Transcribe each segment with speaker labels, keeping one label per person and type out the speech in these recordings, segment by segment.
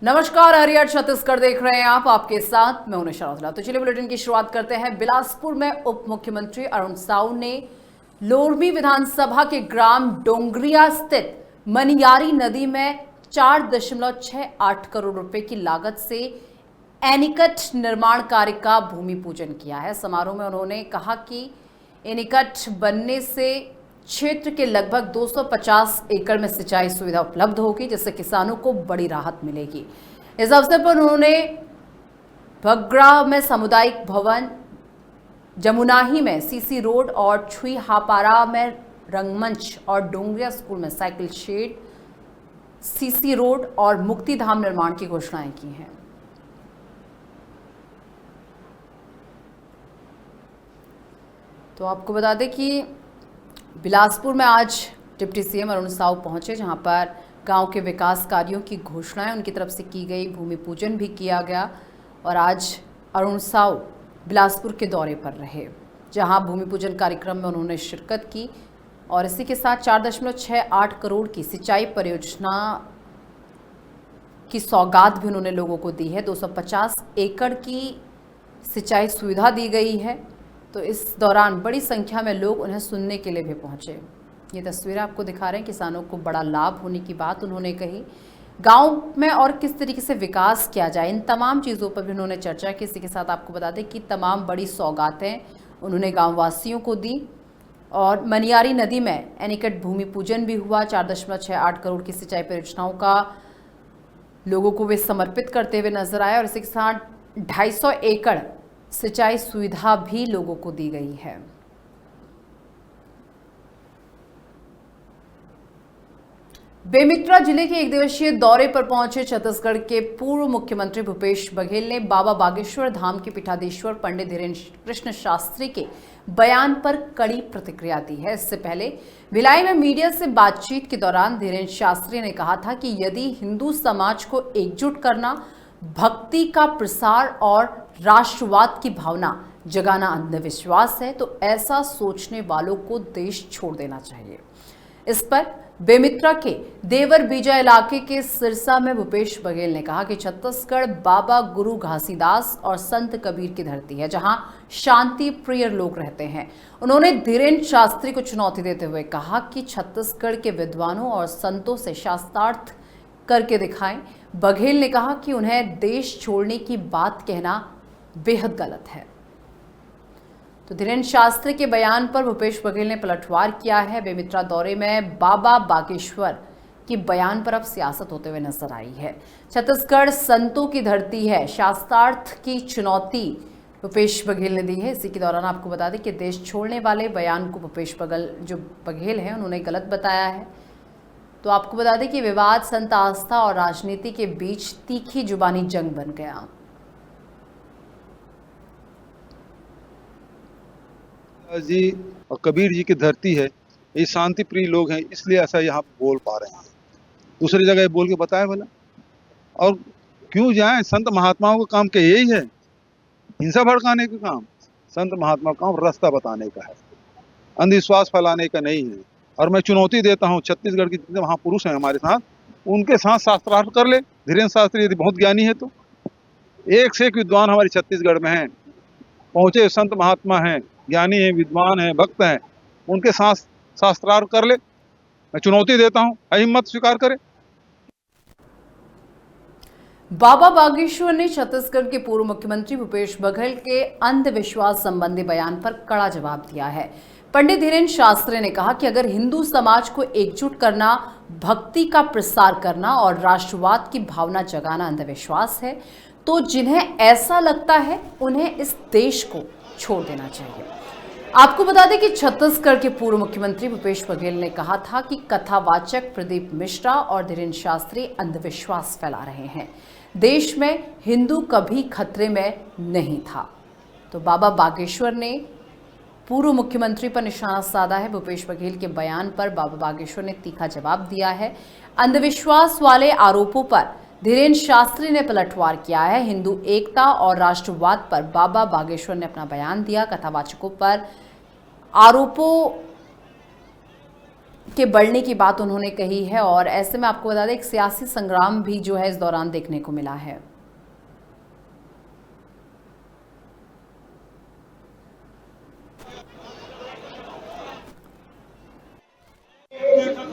Speaker 1: नमस्कार, हरियर छत्तीसगढ़ देख रहे हैं आप। आपके साथ मैं हूं निशा रौतेला। तो चलिए बुलेटिन की शुरुआत करते हैं। बिलासपुर में उप मुख्यमंत्री अरुण साव ने लोरमी विधानसभा के ग्राम डोंगरिया स्थित मनियारी नदी में 4.68 करोड़ रुपए की लागत से एनीकट निर्माण कार्य का भूमि पूजन किया है। समारोह में उन्होंने कहा कि एनीकट बनने से क्षेत्र के लगभग 250 एकड़ में सिंचाई सुविधा उपलब्ध होगी, जिससे किसानों को बड़ी राहत मिलेगी। इस अवसर पर उन्होंने बगरा में सामुदायिक भवन, जमुनाही में सीसी रोड और छुईहापारा में रंगमंच और डोंगरिया स्कूल में साइकिल शेड, सीसी रोड और मुक्तिधाम निर्माण की घोषणाएं की हैं। तो आपको बता दें कि बिलासपुर में आज डिप्टी सीएम अरुण साव पहुंचे, जहां पर गांव के विकास कार्यों की घोषणाएं उनकी तरफ से की गई, भूमि पूजन भी किया गया। और आज अरुण साव बिलासपुर के दौरे पर रहे, जहां भूमि पूजन कार्यक्रम में उन्होंने शिरकत की। और इसी के साथ 4.68 करोड़ की सिंचाई परियोजना की सौगात भी उन्होंने लोगों को दी है। 250 एकड़ की सिंचाई सुविधा दी गई है। तो इस दौरान बड़ी संख्या में लोग उन्हें सुनने के लिए भी पहुंचे। ये तस्वीरें आपको दिखा रहे हैं। किसानों को बड़ा लाभ होने की बात उन्होंने कही। गांव में और किस तरीके से विकास किया जाए, इन तमाम चीज़ों पर भी उन्होंने चर्चा की। इसी के साथ आपको बता दें कि तमाम बड़ी सौगातें उन्होंने गाँव वासियों को दी। और मनियारी नदी में एनीकट भूमि पूजन भी हुआ। 4.68 करोड़ की सिंचाई परियोजनाओं का लोगों को वे समर्पित करते हुए नजर आए। और इसी के साथ 250 एकड़ सिंचाई सुविधा भी लोगों को दी गई है। बेमेतरा जिले के एक दिवसीय दौरे पर पहुंचे छत्तीसगढ़ के पूर्व मुख्यमंत्री भूपेश बघेल ने बाबा बागेश्वर धाम के पीठाधीश्वर पंडित धीरेन्द्र कृष्ण शास्त्री के बयान पर कड़ी प्रतिक्रिया दी है। इससे पहले भिलाई में मीडिया से बातचीत के दौरान धीरेन्द्र शास्त्री ने कहा था कि यदि हिंदू समाज को एकजुट करना, भक्ति का प्रसार और राष्ट्रवाद की भावना जगाना अंधविश्वास है, तो ऐसा सोचने वालों को देश छोड़ देना चाहिए। इस पर बेमेतरा के देवर बीजा इलाके के सिरसा में भूपेश बघेल ने कहा कि छत्तीसगढ़ बाबा गुरु घासीदास और संत कबीर की धरती है, जहां शांति प्रिय लोग रहते हैं। उन्होंने धीरेन्द्र शास्त्री को चुनौती देते हुए कहा कि छत्तीसगढ़ के विद्वानों और संतों से शास्त्रार्थ करके दिखाएं। बघेल ने कहा कि उन्हें देश छोड़ने की बात कहना बेहद गलत है। तो धीरेन्द्र शास्त्री के बयान पर भूपेश बघेल ने पलटवार किया है। बेमेतरा दौरे में बाबा बागेश्वर के बयान पर अब सियासत होते हुए नजर आई है। छत्तीसगढ़ संतों की धरती है, शास्त्रार्थ की चुनौती भूपेश बघेल ने दी है। इसी के दौरान आपको बता दें कि देश छोड़ने वाले बयान को भूपेश बघेल हैं उन्होंने गलत बताया है। तो आपको बता दें कि विवाद संत आस्था और राजनीति के बीच तीखी जुबानी जंग बन गया।
Speaker 2: जी और कबीर जी की धरती है, ये शांति प्रिय लोग हैं, इसलिए ऐसा यहाँ बोल पा रहे हैं। दूसरी जगह बोल के बताए भला, और क्यों जाएं? संत महात्माओं का काम क्या यही है? हिंसा भड़काने का काम? संत महात्मा का काम रास्ता बताने का है, अंधविश्वास फैलाने का नहीं है। और मैं चुनौती देता हूँ छत्तीसगढ़ के जितने महापुरुष हैं हमारे साथ, उनके साथ शास्त्रार्थ कर ले। धीरेन्द्र शास्त्री यदि बहुत ज्ञानी है तो एक से एक विद्वान हमारे छत्तीसगढ़ में हैं, पहुंचे संत महात्मा हैं, ज्ञानी हैं, विद्वान हैं, भक्त हैं, उनके साथ शास्त्रार्थ कर ले। मैं चुनौती देता हूं, हिम्मत स्वीकार करे।
Speaker 1: बाबा बागेश्वर ने छत्तीसगढ़ के पूर्व मुख्यमंत्री भूपेश बघेल के अंधविश्वास संबंधी बयान पर कड़ा जवाब दिया है। पंडित धीरेन्द्र शास्त्री ने कहा कि अगर हिंदू समाज को एकजुट करना, भक्ति का प्रसार करना और राष्ट्रवाद की भावना जगाना अंधविश्वास है, तो जिन्हें ऐसा लगता है उन्हें इस देश को छोड़ देना चाहिए। आपको बता दें कि छत्तीसगढ़ के पूर्व मुख्यमंत्री भूपेश बघेल ने कहा था कि कथावाचक प्रदीप मिश्रा और धीरेन्द्र शास्त्री अंधविश्वास फैला रहे हैं। देश में हिंदू कभी खतरे में नहीं था। तो बाबा बागेश्वर ने पूर्व मुख्यमंत्री पर निशाना साधा है। भूपेश बघेल के बयान पर बाबा बागेश्वर ने तीखा जवाब दिया है। अंधविश्वास वाले आरोपों पर धीरेन्द्र शास्त्री ने पलटवार किया है। हिंदू एकता और राष्ट्रवाद पर बाबा बागेश्वर ने अपना बयान दिया। कथावाचकों पर आरोपों के बढ़ने की बात उन्होंने कही है। और ऐसे में आपको बता दें एक सियासी संग्राम भी जो है इस दौरान देखने को मिला है।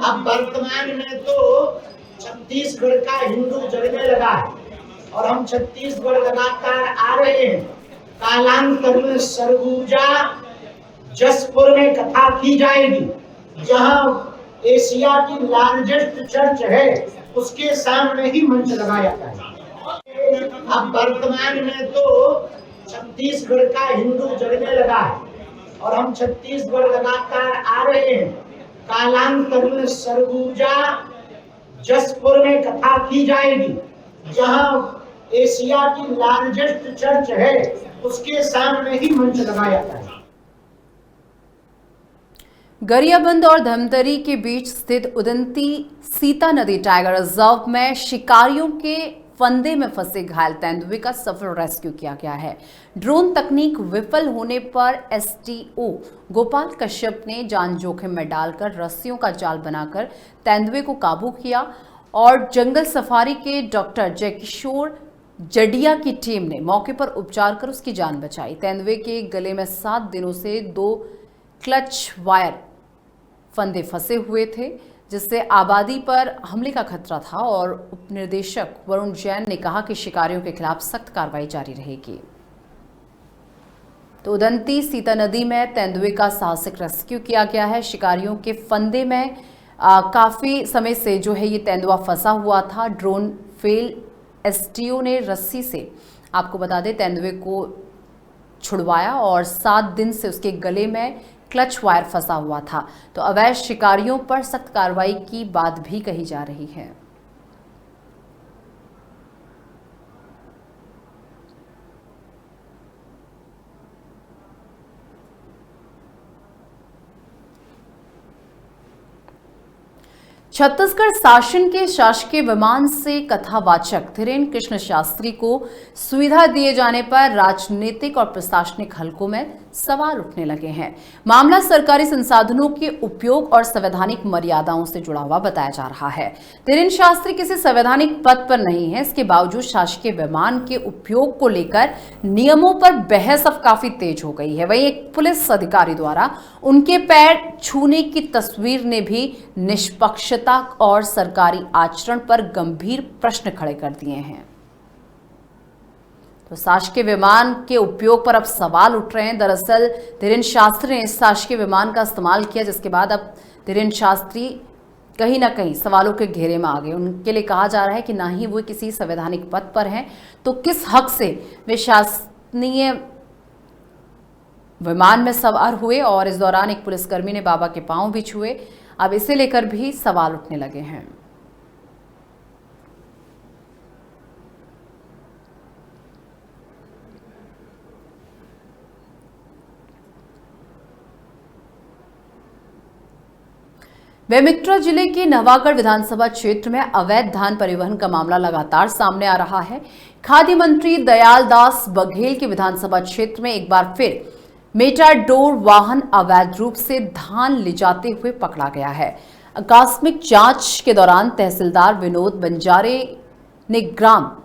Speaker 3: अब वर्तमान में तो छत्तीसगढ़ का हिंदू जगने लगा है और हम छत्तीसगढ़ लगातार आ रहे हैं। कालांतर में सरगुजा जसपुर में कथा की जाएगी, जहां एशिया की लार्जेस्ट चर्च है उसके सामने ही मंच लगाया जाएगा। अब वर्तमान में तो छत्तीसगढ़ का हिंदू जगने लगा है और हम छत्तीसगढ़ लगातार आ रहे हैं। कालांतर में सरगुजा जसपुर में कथा की जाएगी, जहां एशिया की लार्जेस्ट चर्च है उसके सामने ही मंच लगाया जाएगा।
Speaker 1: गरियाबंद और धमतरी के बीच स्थित उदंती सीता नदी टाइगर रिजर्व में शिकारियों के फंदे में फंसे घायल तेंदुए का सफल रेस्क्यू किया गया है। ड्रोन तकनीक विफल होने पर एसटीओ गोपाल कश्यप ने जान जोखिम में डालकर रस्सियों का जाल बनाकर तेंदुए को काबू किया और जंगल सफारी के डॉक्टर जयकिशोर जडिया की टीम ने मौके पर उपचार कर उसकी जान बचाई। तेंदुए के गले में 7 दिनों से 2 क्लच वायर फंदे फंसे हुए थे, जिससे आबादी पर हमले का खतरा था और उपनिदेशक वरुण जैन ने कहा कि शिकारियों के खिलाफ सख्त कार्रवाई जारी रहेगी। तो उदंती सीता नदी में तेंदुए का साहसिक रेस्क्यू किया गया है। शिकारियों के फंदे में काफी समय से जो है ये तेंदुआ फंसा हुआ था। ड्रोन फेल एसटीओ ने रस्सी से आपको बता दें तेंदुए को छुड़वाया और 7 दिन से उसके गले में क्लच वायर फंसा हुआ था। तो अवैध शिकारियों पर सख्त कार्रवाई की बात भी कही जा रही है। छत्तीसगढ़ शासन के शासकीय विमान से कथावाचक धीरेन्द्र कृष्ण शास्त्री को सुविधा दिए जाने पर राजनीतिक और प्रशासनिक हलकों में सवाल उठने लगे हैं। मामला सरकारी संसाधनों के उपयोग और संवैधानिक मर्यादाओं से जुड़ा हुआ बताया जा रहा है। धीरेन्द्र शास्त्री किसी संवैधानिक पद पर नहीं है, इसके बावजूद शासकीय विमान के उपयोग को लेकर नियमों पर बहस अब काफी तेज हो गई है। वहीं एक पुलिस अधिकारी द्वारा उनके पैर छूने की तस्वीर ने भी निष्पक्षता और सरकारी आचरण पर गंभीर प्रश्न खड़े कर दिए हैं। तो शासकीय विमान के उपयोग पर अब सवाल उठ रहे हैं। दरअसल धीरेन्द्र शास्त्री ने शासकीय विमान का इस्तेमाल किया, जिसके बाद अब धीरेन्द्र शास्त्री कहीं ना कहीं सवालों के घेरे में आ गए। उनके लिए कहा जा रहा है कि ना ही वो किसी संवैधानिक पद पर हैं, तो किस हक से वे शासकीय विमान में सवार हुए और इस दौरान एक पुलिसकर्मी ने बाबा के पांव भी छुए। अब इसे लेकर भी सवाल उठने लगे हैं। बेमेतरा जिले के नवागढ़ विधानसभा क्षेत्र में अवैध धान परिवहन का मामला लगातार सामने आ रहा है। खाद्य मंत्री दयाल दास बघेल के विधानसभा क्षेत्र में एक बार फिर मेटाडोर वाहन अवैध रूप से धान ले जाते हुए पकड़ा गया है। आकस्मिक जांच के दौरान तहसीलदार विनोद बंजारे ने ग्राम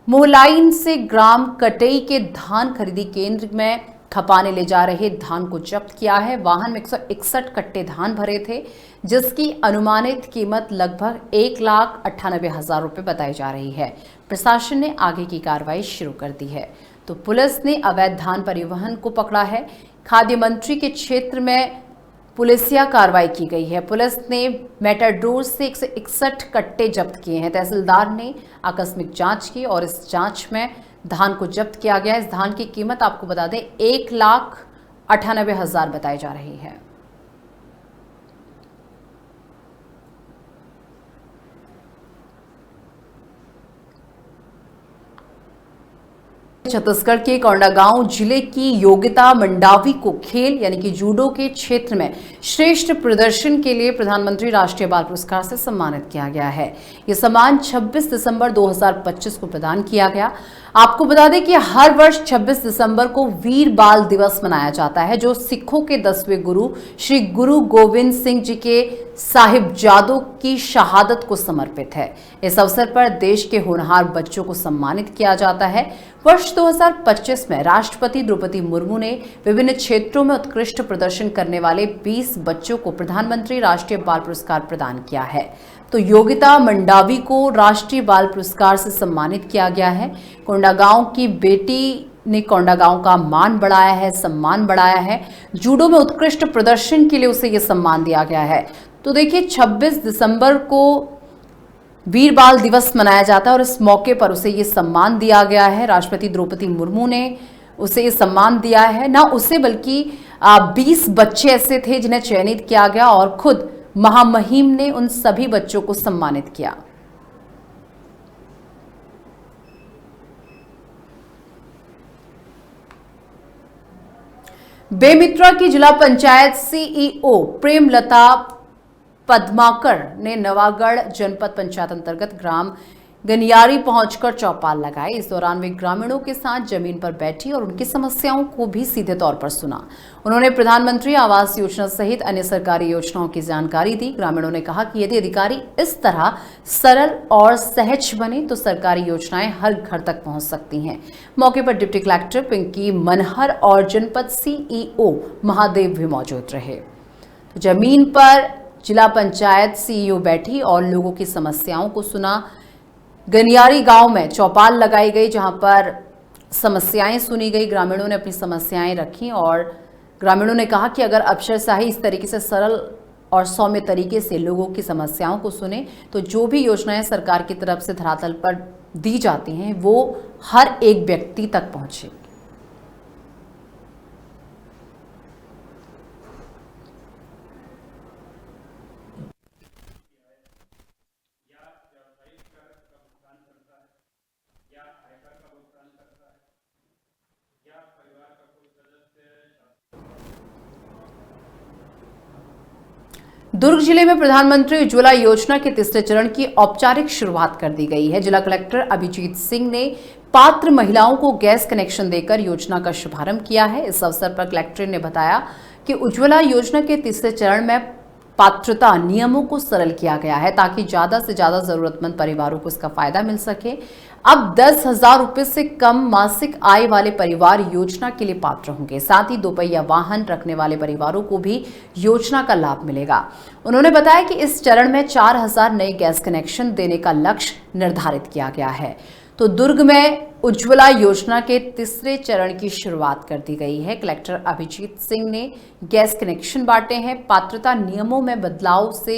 Speaker 1: मोहलाइन से ग्राम कटई के धान खरीदी केंद्र में खपाने ले जा रहे धान को जब्त किया है। वाहन में 161 कट्टे धान भरे थे, जिसकी अनुमानित कीमत लगभग 1,98,000 रुपये बताई जा रही है। प्रशासन ने आगे की कार्रवाई शुरू कर दी है। तो पुलिस ने अवैध धान परिवहन को पकड़ा है। खाद्य मंत्री के क्षेत्र में पुलिसिया कार्रवाई की गई है। पुलिस ने मेटाडोर से 161 कट्टे जब्त किए हैं। तहसीलदार ने आकस्मिक जांच की और इस जांच में धान को जब्त किया गया। इस धान की कीमत आपको बता दें 1,98,000 बताई जा रही है। छत्तीसगढ़ के कोंडागांव जिले की योगिता मंडावी को खेल यानी कि जूडो के क्षेत्र में श्रेष्ठ प्रदर्शन के लिए प्रधानमंत्री राष्ट्रीय बाल पुरस्कार से सम्मानित किया गया है। यह सम्मान 26 दिसंबर 2025 को प्रदान किया गया। आपको बता दें कि हर वर्ष 26 दिसंबर को वीर बाल दिवस मनाया जाता है, जो सिखों के 10वें गुरु श्री गुरु गोविंद सिंह जी के साहिबजादों की शहादत को समर्पित है। इस अवसर पर देश के होनहार बच्चों को सम्मानित किया जाता है। वर्ष 2025 में राष्ट्रपति द्रौपदी मुर्मू ने विभिन्न क्षेत्रों में उत्कृष्ट प्रदर्शन करने वाले 20 बच्चों को प्रधानमंत्री राष्ट्रीय बाल पुरस्कार प्रदान किया है। तो योगिता मंडावी को राष्ट्रीय बाल पुरस्कार से सम्मानित किया गया है। कोंडागांव की बेटी ने कोंडागांव का मान बढ़ाया है, सम्मान बढ़ाया है। जूडो में उत्कृष्ट प्रदर्शन के लिए उसे यह सम्मान दिया गया है। तो देखिए 26 दिसंबर को वीर बाल दिवस मनाया जाता है और इस मौके पर उसे ये सम्मान दिया गया है। राष्ट्रपति द्रौपदी मुर्मू ने उसे ये सम्मान दिया है। ना उसे बल्कि 20 बच्चे ऐसे थे जिन्हें चयनित किया गया और खुद महामहिम ने उन सभी बच्चों को सम्मानित किया। बेमित्रा की जिला पंचायत सीईओ प्रेमलता पद्माकर ने नवागढ़ जनपद पंचायत अंतर्गत ग्राम गनियारी पहुंचकर चौपाल लगाई। इस दौरान वे ग्रामीणों के साथ जमीन पर बैठी और उनकी समस्याओं को भी सीधे तौर पर सुना। उन्होंने प्रधानमंत्री आवास योजना सहित अन्य सरकारी योजनाओं की जानकारी दी। ग्रामीणों ने कहा कि यदि अधिकारी इस तरह सरल और सहज बने तो सरकारी योजनाएं हर घर तक पहुंच सकती हैं। मौके पर डिप्टी कलेक्टर पिंकी मनहर और जनपद सीईओ महादेव भी मौजूद रहे। जमीन पर जिला पंचायत सीईओ बैठी और लोगों की समस्याओं को सुना। गनियारी गांव में चौपाल लगाई गई जहां पर समस्याएं सुनी गई। ग्रामीणों ने अपनी समस्याएं रखी और ग्रामीणों ने कहा कि अगर अफसरशाही इस तरीके से सरल और सौम्य तरीके से लोगों की समस्याओं को सुने तो जो भी योजनाएं सरकार की तरफ से धरातल पर दी जाती हैं वो हर एक व्यक्ति तक पहुंचे। दुर्ग जिले में प्रधानमंत्री उज्ज्वला योजना के तीसरे चरण की औपचारिक शुरुआत कर दी गई है। जिला कलेक्टर अभिजीत सिंह ने पात्र महिलाओं को गैस कनेक्शन देकर योजना का शुभारंभ किया है। इस अवसर पर कलेक्टर ने बताया कि उज्ज्वला योजना के तीसरे चरण में पात्रता नियमों को सरल किया गया है ताकि ज्यादा से ज्यादा जरूरतमंद परिवारों को इसका फायदा मिल सके। अब 10,000 रुपए से कम मासिक आय वाले परिवार योजना के लिए पात्र होंगे। साथ ही दोपहिया वाहन रखने वाले परिवारों को भी योजना का लाभ मिलेगा। उन्होंने बताया कि इस चरण में 4,000 नए गैस कनेक्शन देने का लक्ष्य निर्धारित किया गया है। तो दुर्ग में उज्ज्वला योजना के तीसरे चरण की शुरुआत कर दी गई है। कलेक्टर अभिजीत सिंह ने गैस कनेक्शन बांटे हैं। पात्रता नियमों में बदलाव से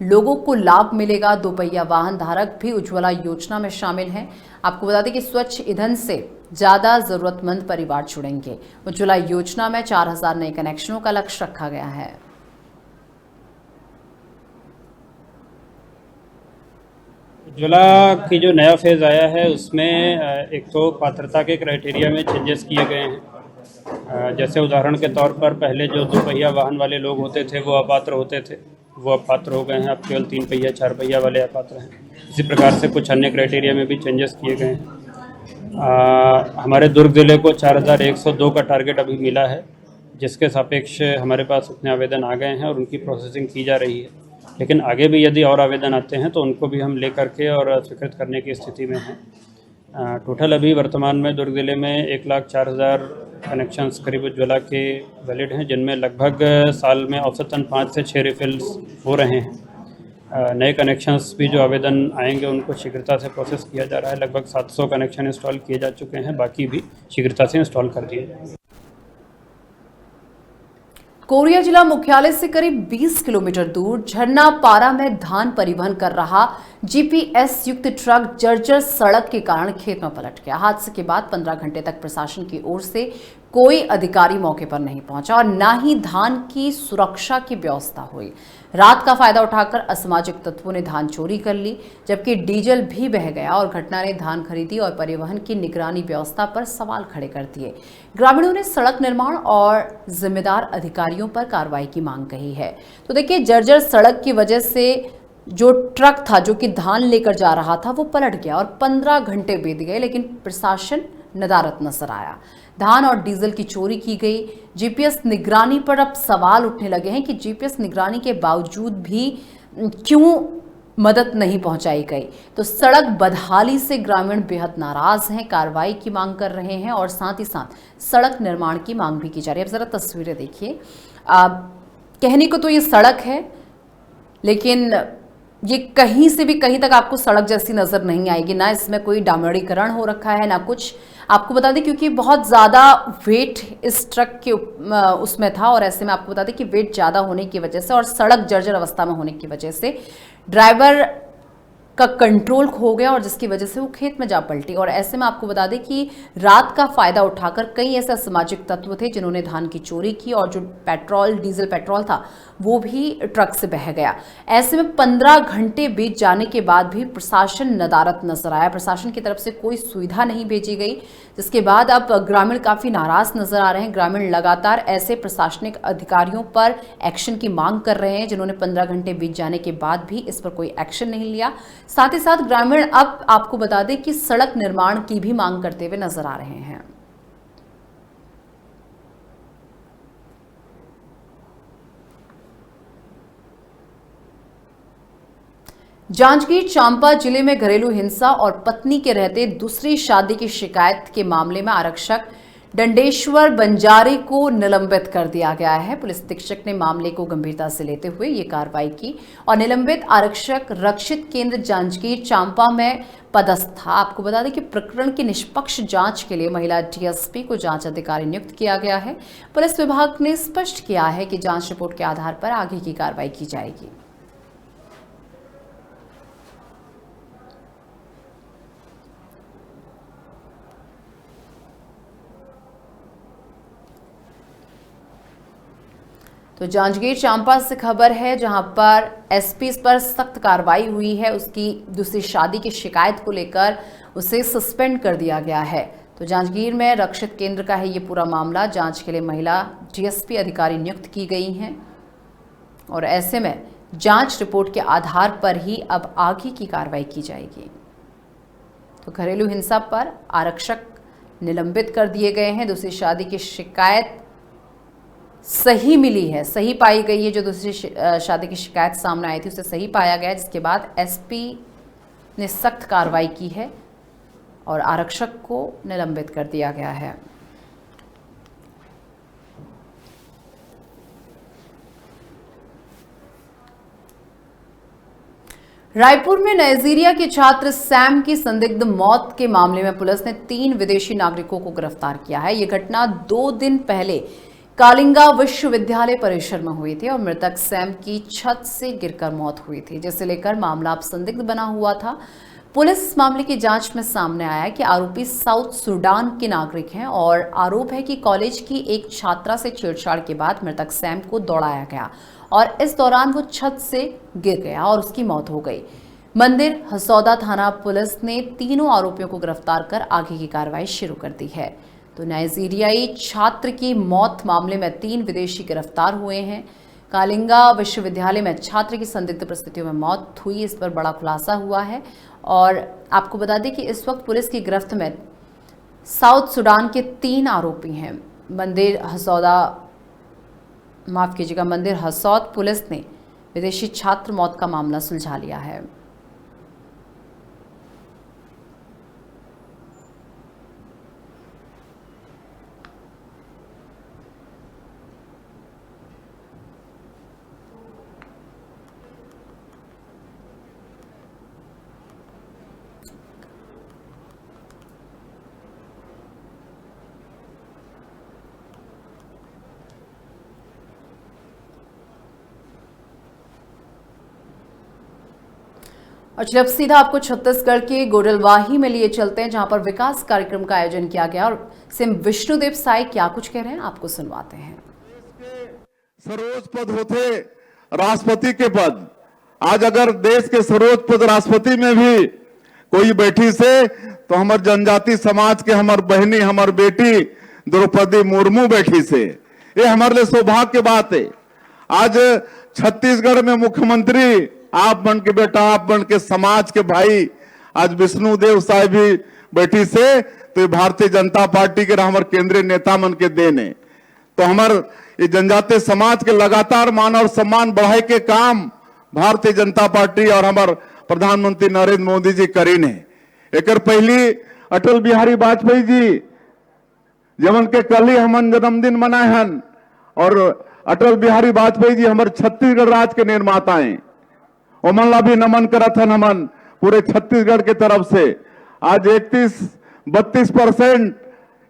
Speaker 1: लोगों को लाभ मिलेगा। दोपहिया वाहन धारक भी उज्ज्वला योजना में शामिल हैं। आपको बता दें कि स्वच्छ ईंधन से ज्यादा जरूरतमंद परिवार जुड़ेंगे। उज्ज्वला योजना में 4,000 नए कनेक्शनों का लक्ष्य रखा गया है।
Speaker 4: उज्ज्वला की जो नया फेज़ आया है उसमें एक तो पात्रता के क्राइटेरिया में चेंजेस किए गए हैं। जैसे उदाहरण के तौर पर पहले जो दोपहिया वाहन वाले लोग होते थे वो अपात्र होते थे, वो अब पात्र हो गए हैं। अब केवल 3 पहिया 4 पहिया वाले अपात्र हैं। इसी प्रकार से कुछ अन्य क्राइटेरिया में भी चेंजेस किए गए हैं। हमारे दुर्ग ज़िले को 4,102 का टारगेट अभी मिला है, जिसके सापेक्ष हमारे पास उतने आवेदन आ गए हैं और उनकी प्रोसेसिंग की जा रही है। लेकिन आगे भी यदि और आवेदन आते हैं तो उनको भी हम लेकर के और स्वीकृत करने की स्थिति में हैं। टोटल अभी वर्तमान में दुर्ग ज़िले में 1,04,000 कनेक्शंस करीब उज्ज्वला के वैलिड हैं, जिनमें लगभग साल में औसतन 5 से 6 रिफिल्स हो रहे हैं। नए कनेक्शंस भी जो आवेदन आएंगे उनको शीघ्रता से प्रोसेस किया जा रहा है। लगभग 700 कनेक्शन इंस्टॉल किए जा चुके हैं, बाकी भी शीघ्रता से इंस्टॉल कर दिए जाएंगे।
Speaker 1: कोरिया जिला मुख्यालय से करीब 20 किलोमीटर दूर झरनापारा में धान परिवहन कर रहा जीपीएस युक्त ट्रक जर्जर सड़क के कारण खेत में पलट गया। हादसे के बाद 15 घंटे तक प्रशासन की ओर से कोई अधिकारी मौके पर नहीं पहुंचा और न ही धान की सुरक्षा की व्यवस्था हुई। रात का फायदा उठाकर असामाजिक तत्वों ने धान चोरी कर ली, जबकि डीजल भी बह गया और घटना ने धान खरीदी और परिवहन की निगरानी व्यवस्था पर सवाल खड़े कर दिए। ग्रामीणों ने सड़क निर्माण और जिम्मेदार अधिकारियों पर कार्रवाई की मांग कही है। तो देखिए, जर्जर सड़क की वजह से जो ट्रक था जो कि धान लेकर जा रहा था वो पलट गया और 15 घंटे बीत गए, लेकिन प्रशासन नदारद नजर आया। धान और डीजल की चोरी की गई। जीपीएस निगरानी पर अब सवाल उठने लगे हैं कि जीपीएस निगरानी के बावजूद भी क्यों मदद नहीं पहुंचाई गई। तो सड़क बदहाली से ग्रामीण बेहद नाराज हैं, कार्रवाई की मांग कर रहे हैं और साथ ही साथ सड़क निर्माण की मांग भी की जा रही है। अब जरा तस्वीरें देखिए। कहने को तो ये सड़क है, लेकिन ये कहीं से भी कहीं तक आपको सड़क जैसी नजर नहीं आएगी। ना इसमें कोई डामरीकरण हो रखा है, ना कुछ। आपको बता दें क्योंकि बहुत ज़्यादा वेट इस ट्रक के उसमें था, और ऐसे में आपको बता दें कि वेट ज़्यादा होने की वजह से और सड़क जर्जर अवस्था में होने की वजह से ड्राइवर का कंट्रोल खो गया और जिसकी वजह से वो खेत में जा पलटी। और ऐसे में आपको बता दें कि रात का फायदा उठाकर कई ऐसे असामाजिक तत्व थे जिन्होंने धान की चोरी की और जो डीजल पेट्रोल था वो भी ट्रक से बह गया। ऐसे में 15 घंटे बीत जाने के बाद भी प्रशासन नदारद नजर आया। प्रशासन की तरफ से कोई सुविधा नहीं भेजी गई, जिसके बाद अब ग्रामीण काफी नाराज नजर आ रहे हैं। ग्रामीण लगातार ऐसे प्रशासनिक अधिकारियों पर एक्शन की मांग कर रहे हैं जिन्होंने 15 घंटे बीत जाने के बाद भी इस पर कोई एक्शन नहीं लिया। साथ ही साथ ग्रामीण अब आपको बता दें कि सड़क निर्माण की भी मांग करते हुए नजर आ रहे हैं। जांजगीर चांपा जिले में घरेलू हिंसा और पत्नी के रहते दूसरी शादी की शिकायत के मामले में आरक्षक दंडेश्वर बंजारे को निलंबित कर दिया गया है। पुलिस अधीक्षक ने मामले को गंभीरता से लेते हुए ये कार्रवाई की और निलंबित आरक्षक रक्षित केंद्र जांजगीर चांपा में पदस्थ था। आपको बता दें कि प्रकरण की निष्पक्ष जांच के लिए महिला डीएसपी को जांच अधिकारी नियुक्त किया गया है। पुलिस विभाग ने स्पष्ट किया है कि जांच रिपोर्ट के आधार पर आगे की कार्रवाई की जाएगी। तो जांजगीर चांपा से खबर है, जहां पर एसपी पर सख्त कार्रवाई हुई है। उसकी दूसरी शादी की शिकायत को लेकर उसे सस्पेंड कर दिया गया है। तो जांजगीर में रक्षित केंद्र का है ये पूरा मामला। जांच के लिए महिला डीएसपी अधिकारी नियुक्त की गई हैं और ऐसे में जांच रिपोर्ट के आधार पर ही अब आगे की कार्रवाई की जाएगी। तो घरेलू हिंसा पर आरक्षक निलंबित कर दिए गए हैं। दूसरी शादी की शिकायत सही मिली है, सही पाई गई है। जो दूसरी शादी की शिकायत सामने आई थी उसे सही पाया गया, जिसके बाद एसपी ने सख्त कार्रवाई की है और आरक्षक को निलंबित कर दिया गया है। रायपुर में नाइजीरिया के छात्र सैम की संदिग्ध मौत के मामले में पुलिस ने 3 विदेशी नागरिकों को गिरफ्तार किया है। ये घटना 2 दिन पहले कालिंगा विश्वविद्यालय परिसर में हुई थी और मृतक सैम की छत से गिरकर मौत हुई थी, जिसे लेकर मामला अब संदिग्ध बना हुआ था। पुलिस इस मामले की जांच में सामने आया कि आरोपी साउथ सुडान के नागरिक हैं और आरोप है कि कॉलेज की एक छात्रा से छेड़छाड़ के बाद मृतक सैम को दौड़ाया गया और इस दौरान वो छत से गिर गया और उसकी मौत हो गई। मंदिर हसौदा थाना पुलिस ने तीनों आरोपियों को गिरफ्तार कर आगे की कार्रवाई शुरू कर दी है। तो नाइजीरियाई छात्र की मौत मामले में 3 विदेशी गिरफ्तार हुए हैं। कालिंगा विश्वविद्यालय में छात्र की संदिग्ध परिस्थितियों में मौत हुई, इस पर बड़ा खुलासा हुआ है। और आपको बता दें कि इस वक्त पुलिस की गिरफ्त में साउथ सुडान के 3 आरोपी हैं। मंदिर हसौद पुलिस ने विदेशी छात्र मौत का मामला सुलझा लिया है। और जब सीधा आपको छत्तीसगढ़ के गोडलवाही में लिए चलते हैं, जहां पर विकास कार्यक्रम का आयोजन किया गया और सिम विष्णुदेव साई क्या कुछ कह रहे हैं आपको सुनवाते हैं।
Speaker 5: सर्वोच्च पद होते राष्ट्रपति के पद, आज अगर देश के सर्वोच्च पद राष्ट्रपति में भी कोई बैठी से तो हमार जनजाति समाज के हमार बहनी हमार बेटी द्रौपदी मुर्मू बैठी से, ये हमारे लिए सौभाग्य की बात है। आज छत्तीसगढ़ में मुख्यमंत्री आप बन के बेटा, आप बन के समाज के भाई, आज विष्णुदेव साहब भी बैठी से, तो ये भारतीय जनता पार्टी के हमारे केंद्रीय नेता मन के देने। तो हमार ये जनजातीय समाज के लगातार मान और सम्मान बढ़ाए के काम भारतीय जनता पार्टी और हमारे प्रधानमंत्री नरेंद्र मोदी जी करीन है। एक पहली अटल बिहारी वाजपेयी जी जमन के कल ही हमन जन्मदिन मनाए हन, और अटल बिहारी वाजपेयी जी हमारे छत्तीसगढ़ राज्य के निर्माता हैं। ओमन ला भी नमन करत हन हमन पूरे छत्तीसगढ़ के तरफ से। आज 31-32%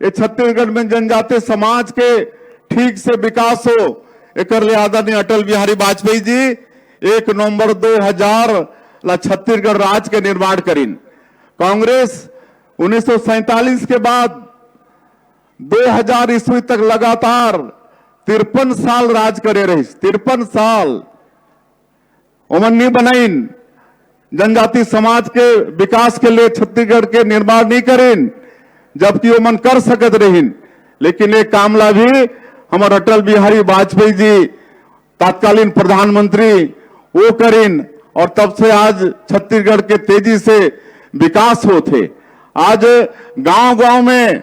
Speaker 5: ये छत्तीसगढ़ में जनजातीय समाज के ठीक से विकास हो, एक आदरणीय अटल बिहारी वाजपेयी जी 1 नवंबर 2000 ला छत्तीसगढ़ राज्य के निर्माण करीन। कांग्रेस 1947 के बाद 2000 ईस्वी तक लगातार 53 साल राज करे रही। 53 साल ओमन नहीं बनाइन, जनजाति समाज के विकास के लिए छत्तीसगढ़ के निर्माण नहीं करीन, जबकि ओमन कर सकत रहीन। लेकिन एक कामला भी हमारे अटल बिहारी वाजपेयी जी तत्कालीन प्रधानमंत्री वो करीन, और तब से आज छत्तीसगढ़ के तेजी से विकास होते। आज गांव-गांव में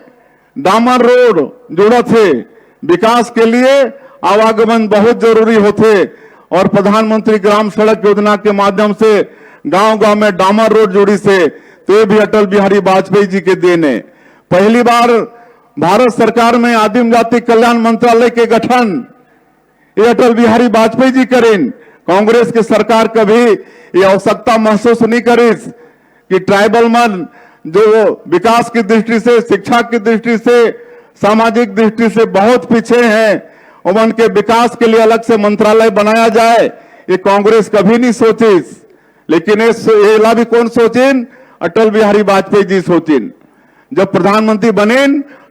Speaker 5: डामर रोड जुड़ा थे, विकास के लिए आवागमन बहुत जरूरी होते, और प्रधानमंत्री ग्राम सड़क योजना के माध्यम से गांव-गांव में डामर रोड जुड़ी से, तो ये भी अटल बिहारी वाजपेयी जी के देन है। पहली बार भारत सरकार में आदिम जाति कल्याण मंत्रालय के गठन ये अटल बिहारी वाजपेयी जी करें। कांग्रेस की सरकार कभी ये आवश्यकता महसूस नहीं करी कि ट्राइबल मन जो विकास की दृष्टि से, शिक्षा की दृष्टि से, सामाजिक दृष्टि से बहुत पीछे हैं, उन के विकास के लिए अलग से मंत्रालय बनाया जाए, ये कांग्रेस कभी नहीं सोची। लेकिन ये भी कौन सोचिन? अटल बिहारी वाजपेयी जी सोचिन। जब प्रधानमंत्री बने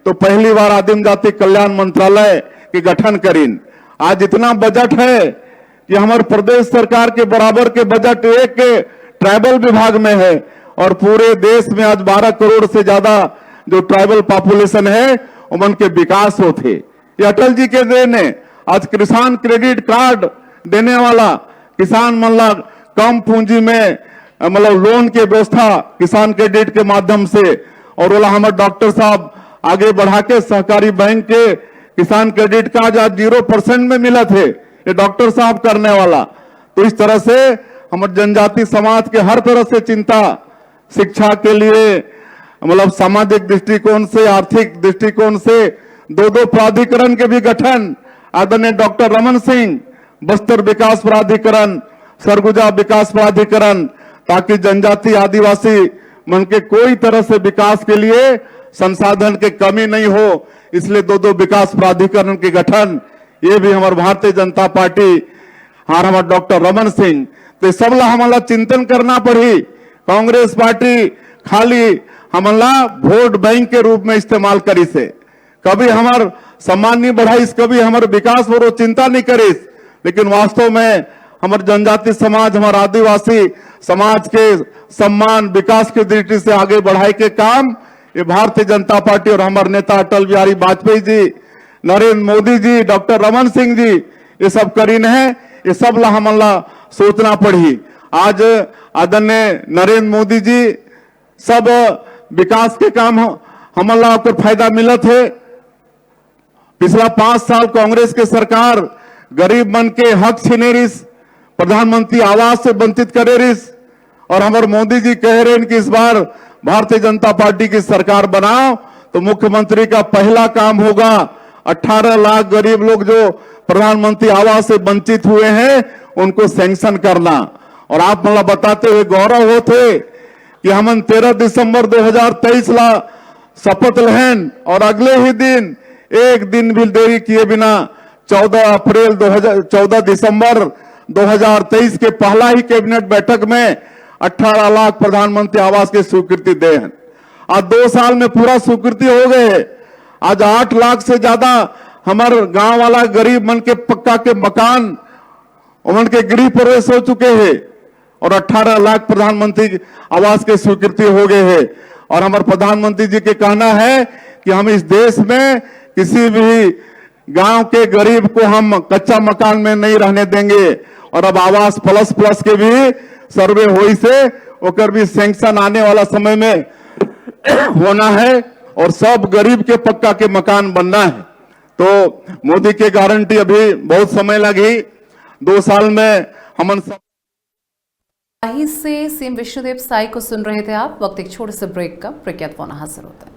Speaker 5: तो पहली बार आदिम जाति कल्याण मंत्रालय के गठन करीन। आज इतना बजट है कि हमारे प्रदेश सरकार के बराबर के बजट एक के ट्राइबल विभाग में है, और पूरे देश में आज 12 करोड़ से ज्यादा जो ट्राइबल पॉपुलेशन है उनके के विकास होते। ये अटल जी के देन है। आज किसान क्रेडिट कार्ड देने वाला, किसान मतलब कम पूंजी में मतलब लोन की व्यवस्था किसान क्रेडिट के माध्यम से, और बोला हमारे डॉक्टर साहब आगे बढ़ा के सहकारी बैंक के किसान क्रेडिट कार्ड आज 0% में मिला थे, ये डॉक्टर साहब करने वाला। तो इस तरह से हमारे जनजाति समाज के हर तरह से चिंता, शिक्षा के लिए मतलब सामाजिक दृष्टिकोण से, आर्थिक दृष्टिकोण से 2 प्राधिकरण के भी गठन आदरणीय डॉक्टर रमन सिंह, बस्तर विकास प्राधिकरण, सरगुजा विकास प्राधिकरण, ताकि जनजाति आदिवासी मन के कोई तरह से विकास के लिए संसाधन की कमी नहीं हो, इसलिए 2 विकास प्राधिकरण के गठन, ये भी हमारे भारतीय जनता पार्टी हमारे डॉक्टर रमन सिंह। तो सब ला हमारा चिंतन करना पड़ी। कांग्रेस पार्टी खाली हमला वोट बैंक के रूप में इस्तेमाल करी से, कभी हमार सम्मान नहीं बढ़ाइस, कभी हमारे विकास पर चिंता नहीं करीस। लेकिन वास्तव में हमारे जनजाति समाज, हमारे आदिवासी समाज के सम्मान विकास की दृष्टि से आगे बढ़ाए के काम ये भारतीय जनता पार्टी और हमारे नेता अटल बिहारी वाजपेयी जी, नरेंद्र मोदी जी, डॉक्टर रमन सिंह जी, ये सब करीन है। ये सब ला हमला सोचना पड़ी। आज आदरणीय नरेंद्र मोदी जी सब विकास के काम हमला को फायदा मिलत है। पिछला 5 साल कांग्रेस के सरकार गरीब मन के हक छीने रिस, प्रधानमंत्री आवास से वंचित करे रिस, और हमारे मोदी जी कह रहे हैं कि इस बार भारतीय जनता पार्टी की सरकार बनाओ तो मुख्यमंत्री का पहला काम होगा 18 लाख गरीब लोग जो प्रधानमंत्री आवास से वंचित हुए हैं उनको सैंक्शन करना। और आप मतलब बताते हुए गौरव होते कि हम 13 दिसंबर 2023 ला शपथ लेहन, और अगले ही दिन एक दिन भी देरी किए बिना 14 दिसंबर 2023 के पहला ही कैबिनेट बैठक में 18 लाख प्रधानमंत्री आवास की स्वीकृति दे हैं। आज 2 साल में पूरा स्वीकृति हो गए। आज 8 लाख से ज्यादा हमारे गांव वाला गरीब मन के पक्का के मकान उनके गृह प्रवेश हो चुके हैं, और 18 लाख प्रधानमंत्री आवास की स्वीकृति हो गए हैं। और हमारे प्रधानमंत्री जी के कहना है कि हम इस देश में किसी भी गांव के गरीब को हम कच्चा मकान में नहीं रहने देंगे, और अब आवास प्लस के भी सर्वे होई से ओकर भी सैंक्शन आने वाला समय में होना है और सब गरीब के पक्का के मकान बनना है। तो मोदी की गारंटी अभी बहुत समय लगी, 2 साल में हमन सब।
Speaker 1: से सीएम विष्णुदेव साई को सुन रहे थे आप। वक्त एक छोटे से ब्रेक का, प्रख्यात हाजिर होता है।